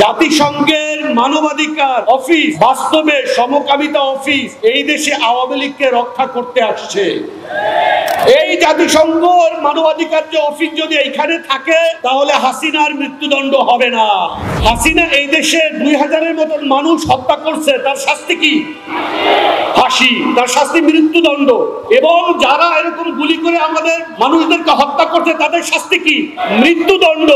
জাতিসংঘের মানবাধিকার অফিস বাস্তবে সমকামিতা অফিস এই দেশে আওয়ামী লীগকে রক্ষা করতে আসছে। এই জাতিসংঘের মানবাধিকার যে অফিস যদি এইখানে থাকে তাহলে হাসিনার মৃত্যুদণ্ড হবে না। হাসিনা এই দেশে 2000-এর মতন মানুষ হত্যা করছে, তার শাস্তি কি? ফাঁসি। তার শাস্তি মৃত্যুদণ্ড। এবং যারা এরকম গুলি করে আমাদের মানুষদেরকে হত্যা করছে তাদের শাস্তি কি? মৃত্যুদণ্ড।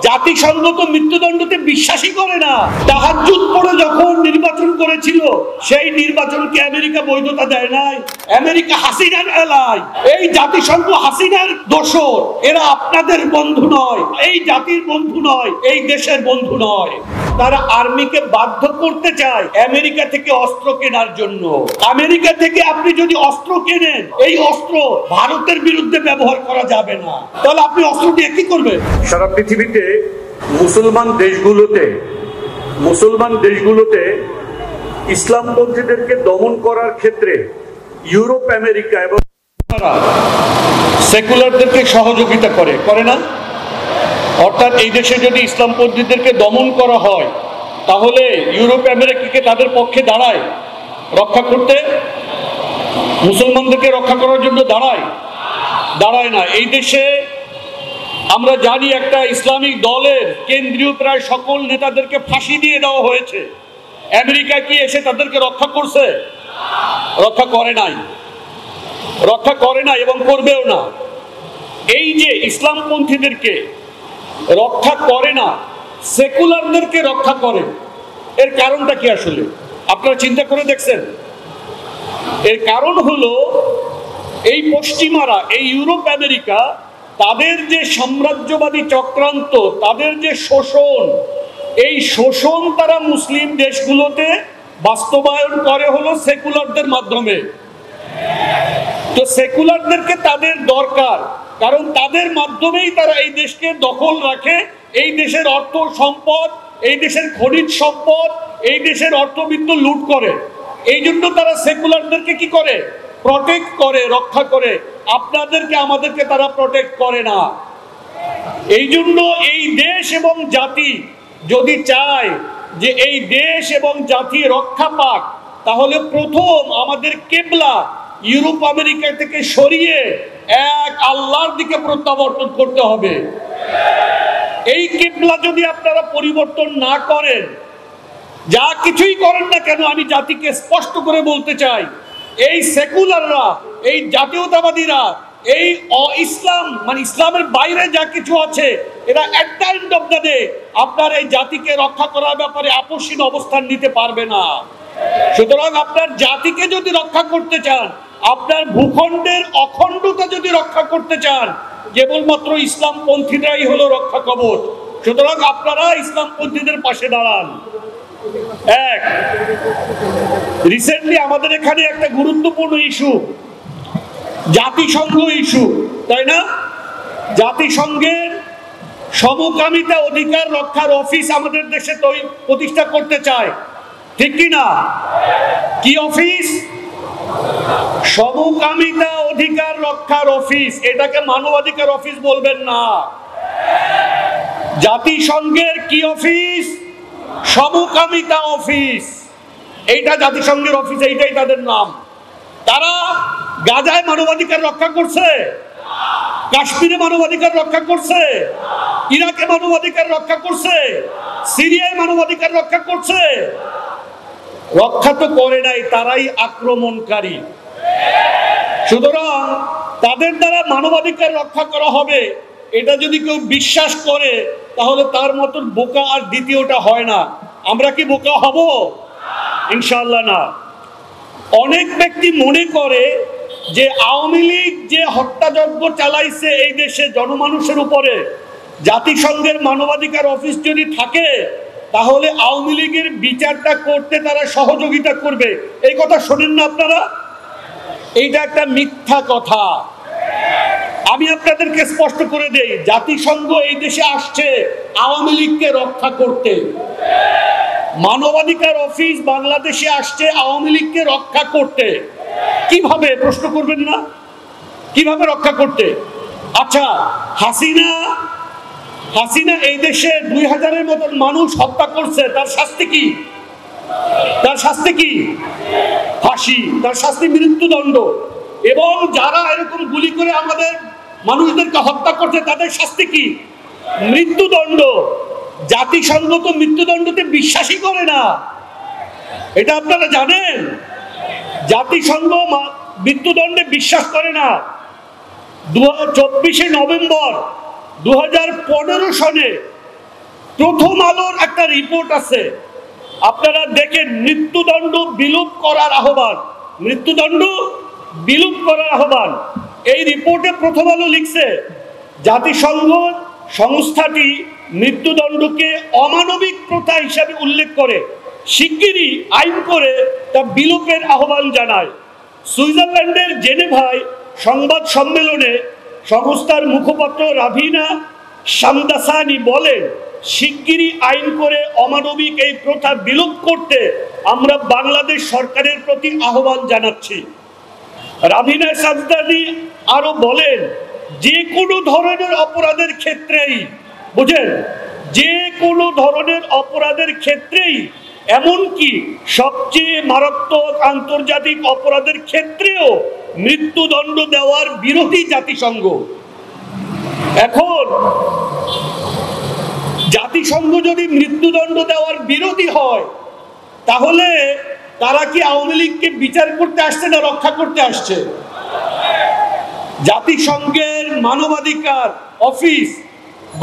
জাতিসংঘ তো মৃত্যুদণ্ডতে বিশ্বাসই করে না। তাহাজ্জুদ পড়ে যখন নির্বাচন করেছিল সেই নির্বাচনকে আমেরিকা বৈধতা দেয় নাই, আমেরিকা হাসিনার এলায়। এই জাতিসংঘ হাসিনার দোসর, এরা আপনাদের বন্ধু নয়, এই জাতির বন্ধু নয়, এই দেশের বন্ধু নয়। তারা আর্মিকে বাধ্য করতে চায় আমেরিকা থেকে অস্ত্র কেনার জন্য। আমেরিকা থেকে আপনি যদি অস্ত্র কেনেন, এই অস্ত্র ভারতের বিরুদ্ধে ব্যবহার করা যাবে না, তাহলে আপনি অস্ত্র দিয়ে কি করবেন? সারা পৃথিবীতে মুসলমান দেশগুলোতে ইসলামপন্থীদেরকে দমন করার ক্ষেত্রে ইউরোপ, আমেরিকা এবং সেকুলারদেরকে সহযোগিতা করে না। অর্থাৎ এই দেশে যদি ইসলামপন্থীদেরকে দমন করা হয় তাহলে ইউরোপ, আমেরিকাকে তাদের পক্ষে দাঁড়ায় রক্ষা করতে, মুসলমানদেরকে রক্ষা করার জন্য দাঁড়ায় না। এই দেশে আমরা জানি একটা ইসলামিক দলের কেন্দ্রীয় প্রায় সকল নেতাদেরকে ফাঁসি দিয়ে দেওয়া হয়েছে। আমেরিকা কি এসে তাদেরকে রক্ষা করছে? রক্ষা করে নাই এবং করবেও না। এই যে ইসলামপন্থীদেরকে রক্ষা করে না, সেকুলারদেরকে রক্ষা করে, এর কারণটা কি আসলে আপনারা চিন্তা করে দেখছেন? এর কারণ হলো এই পশ্চিমারা, এই ইউরোপ, আমেরিকা, তাদের যে সাম্রাজ্যবাদী চক্রান্ত, তাদের যে শোষণ, এই শোষণ তারা মুসলিম দেশগুলোতে বাস্তবায়ন করে হলো সেকুলারদের মাধ্যমে। তো সেকুলারদেরকে তাদের দরকার, কারণ তাদের মাধ্যমেই তারা এই দেশকে দখল রাখে, এই দেশের অর্থ সম্পদ, এই দেশের খনিজ সম্পদ, এই দেশের অর্থবিত্ত লুট করে। এই জন্য তারা সেকুলারদেরকে কি করে? প্রটেক্ট করে, রক্ষা করে। আপনাদেরকে, আমাদেরকে তারা প্রটেক্ট করে না। এই জন্য এই দেশ এবং জাতি যদি চায় যে এই দেশ এবং জাতি রক্ষা পাক, তাহলে প্রথম আমাদের কেবলা ইউরোপ, আমেরিকা থেকে সরিয়ে এক আল্লাহর দিকে প্রত্যাবর্তন করতে হবে। এই কেবলা যদি আপনারা পরিবর্তন না করেন, যা কিছুই করেন না কেন, আমি জাতিকে স্পষ্ট করে বলতে চাই, এই সেকুলাররা, এই জাতীয়তাবাদীরা, এই ইসলাম মানে ইসলামের বাইরে যা কিছু আছে, এরা at the end of the day আপনার এই জাতিকে রক্ষা করার ব্যাপারে আপোষহীন অবস্থান নিতে পারবে না। সুতরাং আপনার জাতিকে যদি রক্ষা করতে চান, আপনার ভূখণ্ডের অখণ্ডতা যদি রক্ষা করতে চান, কেবলমাত্র ইসলামপন্থীরাই হলো রক্ষা কবচ। সুতরাং আপনারা ইসলামপন্থীদের পাশে দাঁড়ান। এক, রিসেন্টলি আমাদের এখানে একটা গুরুত্বপূর্ণ ইস্যু, জাতিসংঘ ইস্যু, তাই না? জাতিসংঘের সমকামিতা অধিকার রক্ষার অফিস আমাদের দেশে প্রতিষ্ঠা করতে চায়, ঠিক কি না? কি অফিস? সমকামিতা অধিকার রক্ষার অফিস। এটাকে মানবাধিকার অফিস বলবেন না। জাতিসংঘের কি অফিস? সমকামিতা অফিস। এইটা জাতিসংঘের অফিস, এইটাই তাদের নাম। তারা গাজায় মানবাধিকার রক্ষা করছে, কাশ্মীরে মানবাধিকার রক্ষা করছে, ইরাকে মানবাধিকার রক্ষা করছে, সিরিয়ায় মানবাধিকার রক্ষা করছে? রক্ষা তো করে নাই, তারাই আক্রমণকারী। সুতরাং তাদের দ্বারা মানবাধিকার রক্ষা করা হবে, এটা যদি কেউ বিশ্বাস করে তাহলে তার মতন বোকা আর দ্বিতীয়টা হয় না। আমরা কি বোকা হব? ইনশাআল্লাহ না। অনেক ব্যক্তি মনে করে যে আওয়ামী লীগ যে হত্যাযজ্ঞ চালাইছে এই দেশে জনমানুষের উপরে, জাতিসংঘের মানবাধিকার অফিস যদি থাকে তাহলে আওয়ামী লীগের বিচারটা করতে তারা সহযোগিতা করবে। এই কথা শোনেন না আপনারা? এইটা একটা মিথ্যা কথা। আমি আপনাদেরকে স্পষ্ট করে দেই, জাতিসংঘ এই দেশে আসছে আওয়ামী লীগকে রক্ষা করতে। মানবাধিকার অফিস বাংলাদেশে আসছে আওয়ামী লীগকে রক্ষা করতে। কিভাবে? প্রশ্ন করবেন না? কিভাবে রক্ষা করতে? আচ্ছা, হাসিনা হাসিনা এই দেশে 2000-এর মতন মানুষ হত্যা করছে, তার শাস্তি কি? তার শাস্তি কি? ফাঁসি। তার শাস্তি মৃত্যুদণ্ড। এবং যারা এরকম গুলি করে আমাদের মানুষদেরকে হত্যা করছে তাদের শাস্তি কি? মৃত্যুদণ্ড। জাতিসংঘ তো মৃত্যুদণ্ডতে বিশ্বাসই করে না, এটা আপনারা জানেন। জাতিসংঘ মৃত্যুদণ্ডে বিশ্বাস করে না। 24শে নভেম্বর 2015 সনে প্রথম আলোর একটা রিপোর্ট আছে, আপনারা দেখেন। মৃত্যুদণ্ড বিলুপ করার আহ্বান, মৃত্যুদণ্ড বিলুপ করার আহ্বান। এই রিপোর্টে প্রথম আলো লিখছে, জাতিসংঘ সংস্থাটি মৃত্যুদণ্ডকে অমানবিক প্রথা হিসাবে উল্লেখ করে শিগগিরই আইন করে তা বিলোপের আহ্বান জানায়। সুইজারল্যান্ডের জেনেভায় সংবাদ সম্মেলনে সংস্থার মুখপাত্র রাভিনা শামদাসানি বলেন, শিগগিরই আইন করে অমানবিক এই প্রথা বিলোপ করতে আমরা বাংলাদেশ সরকারের প্রতি আহ্বান জানাচ্ছি। রাভিনা শামদাসানি আরো বলেন, যে কোনো ধরনের অপরাধের ক্ষেত্রেই, বুঝেন, যে কোনো ধরনের অপরাধের ক্ষেত্রেই, এমনকি সবচেয়ে মারাত্মক আন্তর্জাতিক অপরাধের ক্ষেত্রেও মৃত্যুদণ্ড দেওয়ার বিরোধী জাতিসংঘ। এখন জাতিসংঘ যদি মৃত্যুদণ্ড দেওয়ার বিরোধী হয়, তাহলে তারা কি আওয়ামী লীগকে বিচার করতে আসছে না রক্ষা করতে আসছে? জাতিসংঘের মানবাধিকার অফিস,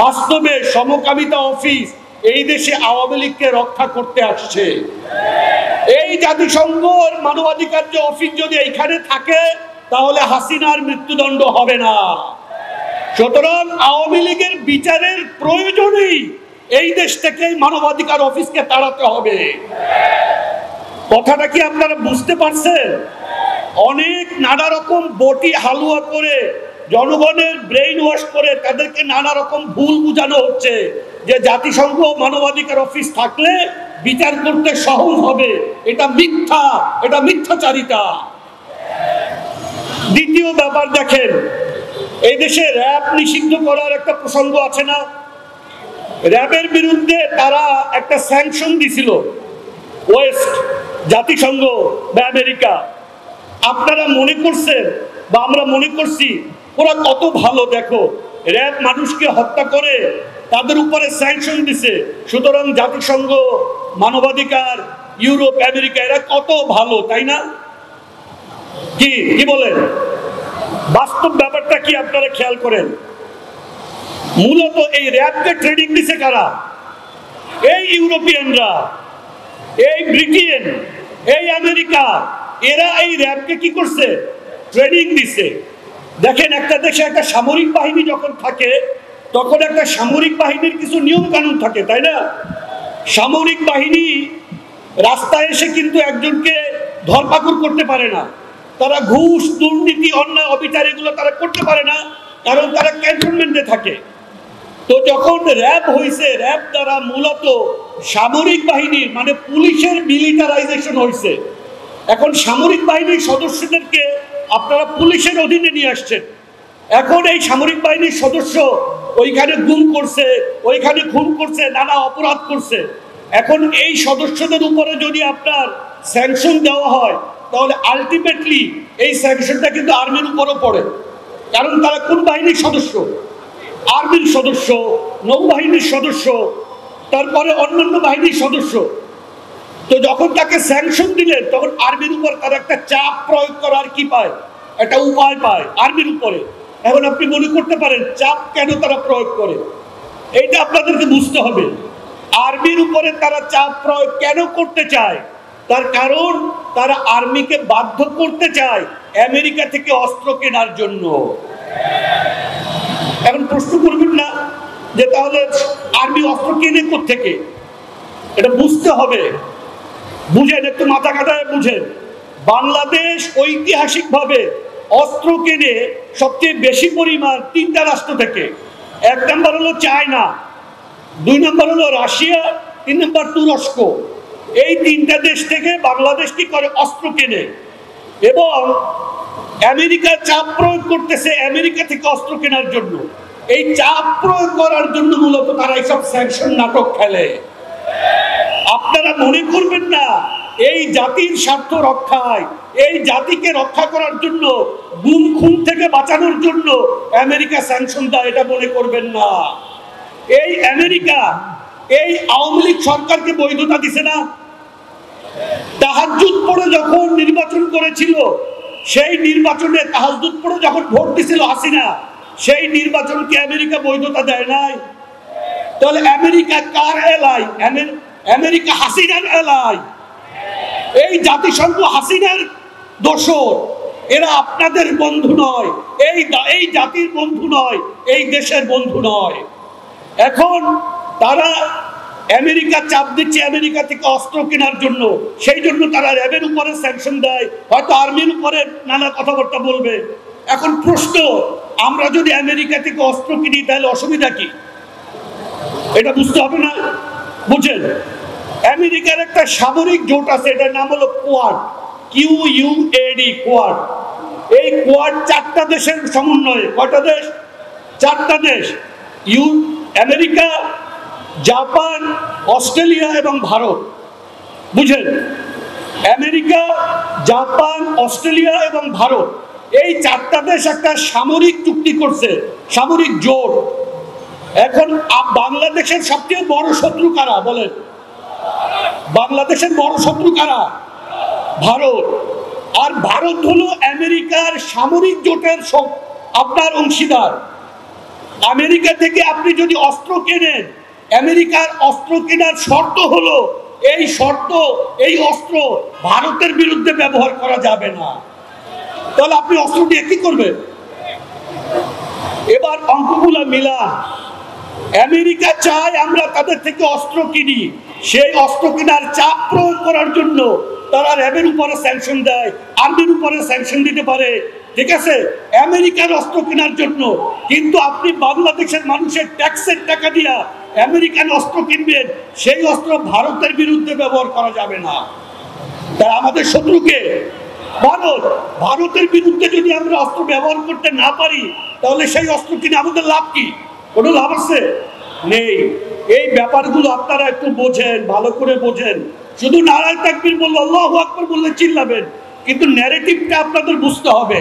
বাস্তবে সমকামিতা অফিস, এই দেশে আওয়ামী লীগকে রক্ষা করতে আসছে। এই জাতিসংঘের মানবাধিকার যে অফিস যদি এইখানে থাকে, তাহলে হাসিনার মৃত্যুদণ্ড হবে না। সুতরাং আওয়ামী লীগের বিচারের প্রয়োজনেই এই দেশ থেকে মানবাধিকার অফিসকে তাড়াতে হবে। কথাটা কি আপনারা বুঝতে পারছেন? অনেক নানা রকম বটি হালুয়া করে, জনগণের ব্রেইন ওয়াশ করে তাদেরকে নানা রকম ভুল বুঝানো হচ্ছে যে জাতিসংঘ মানবাধিকার অফিস থাকলে বিচার করতে সহজ হবে। এটা মিথ্যা, এটা মিথ্যাচারিতা। দ্বিতীয় ব্যাপার দেখেন, এই দেশে র‍্যাব নিষিদ্ধ করার একটা প্রসঙ্গ আছে না? র‍্যাবের বিরুদ্ধে তারা একটা স্যাংশন দিছিল ওয়েস্ট, জাতিসংঘ বা আমেরিকা। আপনারা মনে করছেন বা আমরা মনে করছি ওরা কত ভালো, দেখো র‍্যাব মানুষকে হত্যা করে তাদের উপরে স্যাংশন দিছে, সুতরাং জাতিসংঘ, মানবাধিকার, ইউরোপ, আমেরিকা এরা কত ভালো, তাই না? কি কি বলেন? বাস্তব ব্যাপারটা কি আপনারা খেয়াল করেন? মূলত এই র‍্যাবকে ট্রেনিং দিছে কারা? এই ইউরোপিয়ানরা, এই ব্রিটেন, এই আমেরিকা, এরা এই র‍্যাবকে কি করছে? ট্রেনিং দিছে। দেখেন, একটা দেশে একটা সামরিক বাহিনী যখন থাকে, তখন একটা সামরিক বাহিনীর কিছু নিয়ম কানুন থাকে, তাই না? সামরিক বাহিনী রাস্তায় এসে কিন্তু একজনকে ধরপাকড় করতে পারে না। তারা ঘুষ, দুর্নীতি, অন্যায়, অবিচার এগুলো তারা করতে পারে না, কারণ তারা ক্যান্টনমেন্টে থাকে। তো যখন র‍্যাব হয়েছে, র‍্যাব দ্বারা মূলত সামরিক বাহিনীর মানে পুলিশের মিলিটারাইজেশন হয়েছে। এখন সামরিক বাহিনীর সদস্যদেরকে আপনারা পুলিশের অধীনে নিয়ে আসছেন। এখন এই সামরিক বাহিনীর সদস্য ওইখানে গুম করছে, ওইখানে খুন করছে, নানা অপরাধ করছে। এখন এই সদস্যদের উপরে যদি আপনার স্যাংশন দেওয়া হয়, তাহলে আলটিমেটলি এই স্যাংশনটা কিন্তু আর্মির উপরও পড়ে, কারণ তারা কোন বাহিনীর সদস্য? আর্মির সদস্য, নৌবাহিনীর সদস্য, তারপরে অন্যান্য বাহিনীর সদস্য। তো যখন তাকে স্যাংশন দিলেন, তখন আর্মির উপর তারা একটা চাপ প্রয়োগ করার কি পায়? একটা উপায় পায় আর্মির উপরে। এখন আপনি মনে করতে পারেন চাপ কেন তারা প্রয়োগ করে, এইটা আপনাদেরকে বুঝতে হবে। আর্মির উপরে তারা চাপ প্রয়োগ কেন করতে চায়? তার কারণ তারা আর্মিকে বাধ্য করতে চায় আমেরিকা থেকে অস্ত্র কেনার জন্য। এখন প্রশ্ন করবেন না যে তাহলে আর্মি অস্ত্র কেনে কোত্থেকে? এটা বুঝতে হবে। বুঝেন, একটু মাথা কাটায় বুঝেন। বাংলাদেশ ঐতিহাসিকভাবে অস্ত্র কেনে সবচেয়ে বেশি পরিমাণ 3টা রাষ্ট্র থেকে। 1 নম্বর হলো চায়না, 2 নম্বর হলো রাশিয়া, 3 নম্বর তুরস্ক। এই 3টা দেশ থেকে বাংলাদেশ কি করে? অস্ত্র কেনে। এবং আমেরিকা চাপ প্রয়োগ করতেছে আমেরিকা থেকে অস্ত্র কেনার জন্য। এই চাপ প্রয়োগ করার জন্য মূলত তারা এইসব স্যাংশন নাটক খেলে। আপনারা মনে করবেন না এই জাতির স্বার্থ রক্ষায়, এই জাতিকে রক্ষা করার জন্য, গুম খুন থেকে বাঁচানোর জন্য আমেরিকা স্যাংশন দেয়, এটা মনে করবেন না। এই আমেরিকা এই আওয়ামী লীগ সরকারকে বৈধতা দিছে না। তাহাজ্জুদ পড়ে যখন নির্বাচন করেছিল, সেই নির্বাচনে তাহাজ্জুদ পড়ে যখন ভোট দিছিল হাসিনা, সেই নির্বাচনকে আমেরিকা বৈধতা দেয় নাই। তাহলে আমেরিকা কার এলাই? আমেরিকা হাসিনার এলাই। এই জাতিসংঘ হাসিনার দোসর, এরা আপনাদের বন্ধু নয়, এই জাতির বন্ধু নয়, এই দেশের বন্ধু নয়। এখন তারা আমেরিকা চাপ দিচ্ছে আমেরিকা থেকে অস্ত্র কেনার জন্য, সেই জন্য তারা র্যাবের উপরে স্যাংশন দেয়, হয়তো আর্মির উপরে নানা কথাবার্তা বলবে। এখন প্রশ্ন, আমরা যদি আমেরিকা থেকে অস্ত্র কিনি তাহলে অসুবিধা কি? এটা বুঝতে হবে না? বুঝেন, আমেরিকার একটা সামরিক জোট আছে, এটার নাম হলো কোয়াড, QUAD, কোয়াড। এই কোয়াড 4টা দেশের সমন্বয়ে। কয়টা দেশ? 4টা দেশ, আমেরিকা, জাপান, অস্ট্রেলিয়া এবং ভারত। বুঝেন, আমেরিকা, জাপান, অস্ট্রেলিয়া এবং ভারত, এই 4টা দেশ একটা সামরিক চুক্তি করছে, সামরিক জোট। এখন বাংলাদেশের সবচেয়ে বড় শত্রু কারা বলেন? বাংলাদেশের বড় শত্রু কারা? ভারত। আর ভারত হলো আমেরিকার সামরিক জোটের আপনার অংশীদার। আমেরিকা থেকে আপনি যদি অস্ত্র কেনেন, আমেরিকার অস্ত্র কেনার শর্ত হলো, এই অস্ত্র ভারতের বিরুদ্ধে ব্যবহার করা যাবে না। তাহলে আপনি অস্ত্র দিয়ে কি করবেন? এবার অঙ্কগুলো মিলান। আমেরিকা চায় আমরা তাদের থেকে অস্ত্র কিনি, সেই অস্ত্র কেনার চাপ প্রয়োগ করার জন্য তারা র্যাবের উপরে স্যাংশন দেয়, আর্মির উপরে স্যাংশন দিতে পারে, ঠিক আছে, আমেরিকার অস্ত্র কেনার জন্য। কিন্তু আপনি বাংলাদেশের মানুষের ট্যাক্সের টাকা দিয়া আমেরিকান অস্ত্র কিনবেন, সেই অস্ত্র ভারতের বিরুদ্ধে ব্যবহার করা যাবে না। তাই আমাদের শত্রুকে ভারত, ভারতের বিরুদ্ধে যদি আমরা অস্ত্র ব্যবহার করতে না পারি, তাহলে সেই অস্ত্র কিনে আমাদের লাভ কি? কোনো লাভ আছে? নেই। এই ব্যাপারগুলো আপনারা একটু বোঝেন, ভালো করে বোঝেন। শুধু নারায়ে তাকবীর বললে, আল্লাহু আকবার বললে চিল্লাবেন, কিন্তু ন্যারেটিভটা আপনাদের বুঝতে হবে,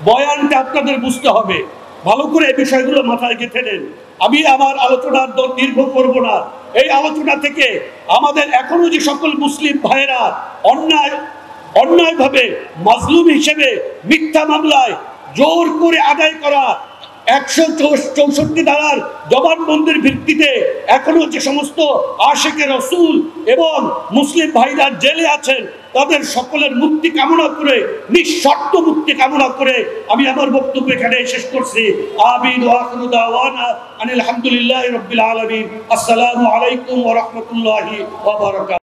বয়ানটা আপনাদের বুঝতে হবে। ভালো করে এই বিষয়গুলো মাথায় গেঁথে নেন। আমি আমার আলোচনার দীর্ঘ করব না। এই আলোচনা থেকে আমাদের এখনো যে সকল মুসলিম ভাইয়েরা অন্যায়ভাবে মাজলুম হিসেবে মিথ্যা মামলায় জোর করে আদায় করা 164 ধারার জবানবন্দির ভিত্তিতে এখনো যে সমস্ত আশিকে রসুল এবং মুসলিম ভাইরা জেলে আছেন, তাদের সকলের মুক্তি কামনা করে, নিঃশর্ত মুক্তি কামনা করে আমি আমার বক্তব্য এখানে শেষ করছি। আমিন ওয়া আখিরু দাওয়ানা আনিল হামদুলিল্লাহি রাব্বিল আলামিন। আসসালামু আলাইকুম ওয়া রাহমাতুল্লাহি ওয়া বারাকাতুহু।